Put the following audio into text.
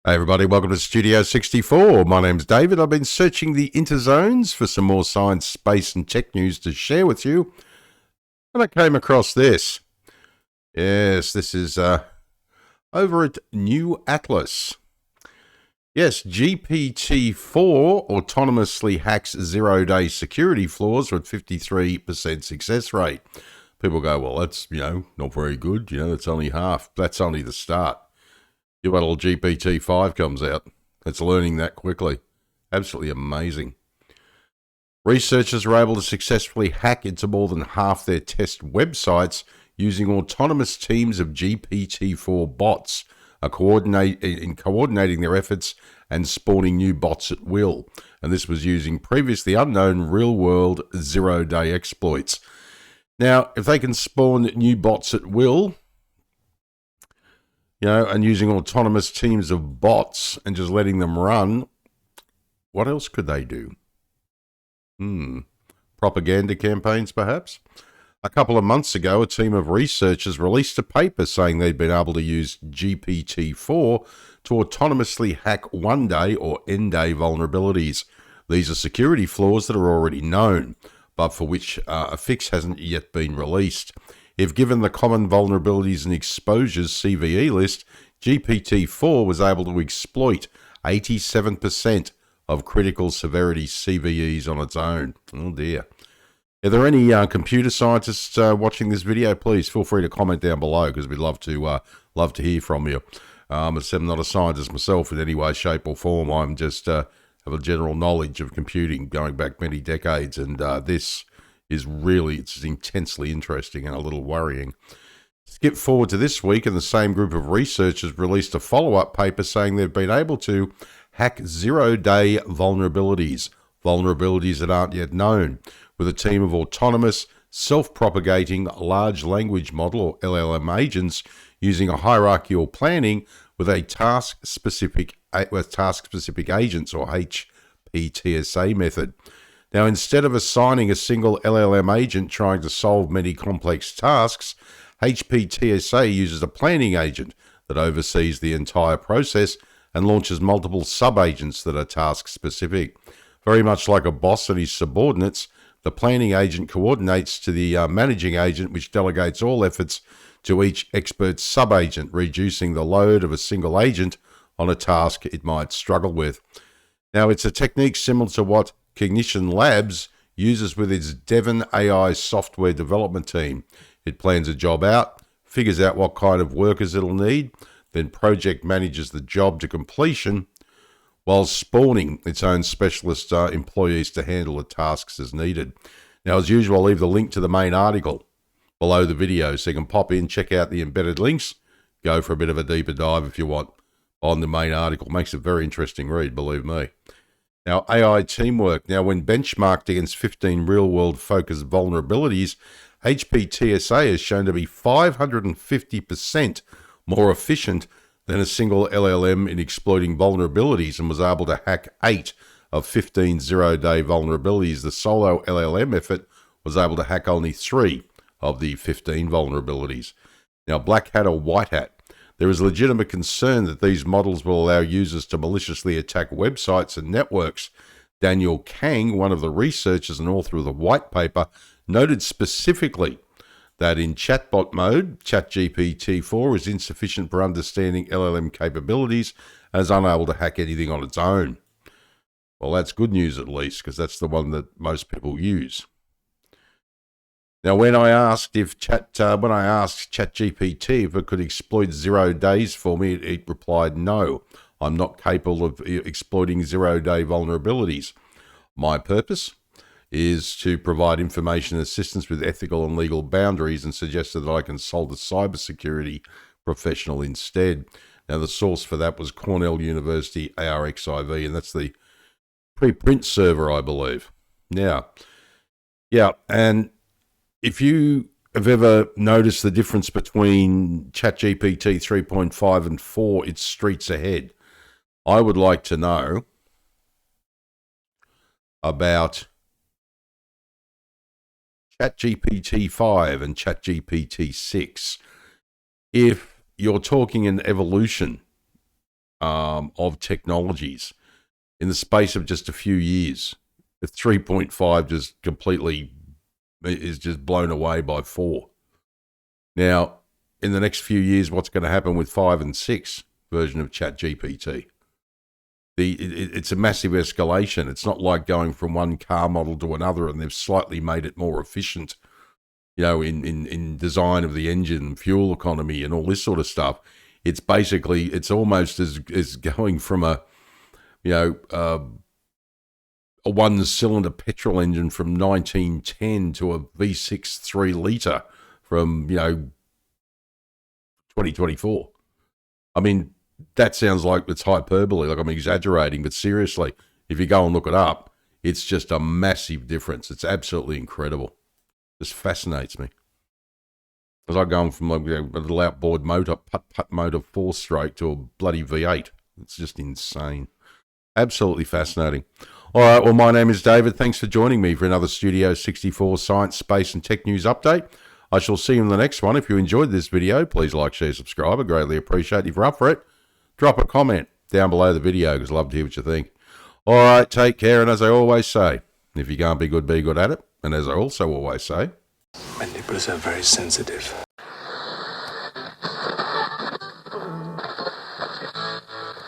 Hey everybody, welcome to Studio 64. My name's David. I've been searching the interzones for some more science, space and tech news to share with you. And I came across this. Yes, this is over at New Atlas. Yes, GPT-4 autonomously hacks zero-day security flaws with 53% success rate. People go, well, that's, not very good. That's only half. That's only the start. You wait till GPT-5 comes out. It's learning that quickly. Absolutely amazing. Researchers were able to successfully hack into more than half their test websites using autonomous teams of GPT-4 bots, coordinating their efforts and spawning new bots at will. And this was using previously unknown real-world zero-day exploits. Now, if they can spawn new bots at will, and using autonomous teams of bots and just letting them run, what else could they do? Propaganda campaigns, perhaps? A couple of months ago, a team of researchers released a paper saying they'd been able to use GPT-4 to autonomously hack one-day or n-day vulnerabilities. These are security flaws that are already known, but for which a fix hasn't yet been released. If given the common vulnerabilities and exposures CVE list, GPT-4 was able to exploit 87% of critical severity CVEs on its own. Oh dear. Are there any computer scientists watching this video? Please feel free to comment down below because we'd love to hear from you. I'm not a scientist myself in any way, shape or form. I'm just have a general knowledge of computing going back many decades, and this is it's intensely interesting and a little worrying. Skip forward to this week, and the same group of researchers released a follow-up paper saying they've been able to hack zero-day vulnerabilities that aren't yet known, with a team of autonomous, self-propagating large language model, or LLM agents, using a hierarchical planning with a task-specific agents, or HPTSA method. Now, instead of assigning a single LLM agent trying to solve many complex tasks, HPTSA uses a planning agent that oversees the entire process and launches multiple sub-agents that are task-specific. Very much like a boss and his subordinates, the planning agent coordinates to the managing agent, which delegates all efforts to each expert sub-agent, reducing the load of a single agent on a task it might struggle with. Now, it's a technique similar to what Cognition Labs uses with its Devon AI software development team. It plans a job out, figures out what kind of workers it'll need, then project manages the job to completion while spawning its own specialist employees to handle the tasks as needed. Now, as usual, I'll leave the link to the main article below the video so you can pop in, check out the embedded links, go for a bit of a deeper dive if you want on the main article. Makes a very interesting read, believe me. Now, AI teamwork. Now, when benchmarked against 15 real-world focused vulnerabilities, HPTSA is shown to be 550% more efficient than a single LLM in exploiting vulnerabilities, and was able to hack 8 of 15 zero-day vulnerabilities. The solo LLM effort was able to hack only 3 of the 15 vulnerabilities. Now, black hat or white hat. There is legitimate concern that these models will allow users to maliciously attack websites and networks. Daniel Kang, one of the researchers and author of the white paper, noted specifically that in chatbot mode, ChatGPT-4 is insufficient for understanding LLM capabilities and is unable to hack anything on its own. Well, that's good news at least, because that's the one that most people use. Now, when I asked ChatGPT if it could exploit 0 days for me, it replied, "No, I'm not capable of exploiting zero-day vulnerabilities. My purpose is to provide information assistance with ethical and legal boundaries," and suggested that I consult a cybersecurity professional instead. Now, the source for that was Cornell University ARXIV, and that's the preprint server, I believe. Now, and if you have ever noticed the difference between ChatGPT 3.5 and 4, it's streets ahead. I would like to know about ChatGPT 5 and ChatGPT 6. If you're talking an evolution of technologies in the space of just a few years. The 3.5 just completely is just blown away by 4. Now, in the next few years, what's going to happen with 5 and 6 version of ChatGPT? It's a massive escalation. It's not like going from one car model to another, and they've slightly made it more efficient, in design of the engine, fuel economy, and all this sort of stuff. It's basically, it's almost as going from a one-cylinder petrol engine from 1910 to a V6 3-litre from 2024. I mean, that sounds like it's hyperbole, like I'm exaggerating, but seriously, if you go and look it up, it's just a massive difference. It's absolutely incredible. Just fascinates me. It's like going from a little outboard motor, putt motor 4-stroke to a bloody V8. It's just insane. Absolutely fascinating. All right, well, my name is David. Thanks for joining me for another Studio 64 Science, Space and Tech News update. I shall see you in the next one. If you enjoyed this video, please like, share, subscribe. I greatly appreciate it. If you're up for it, drop a comment down below the video because I'd love to hear what you think. All right, take care. And as I always say, if you can't be good at it. And as I also always say, my nipples are very sensitive.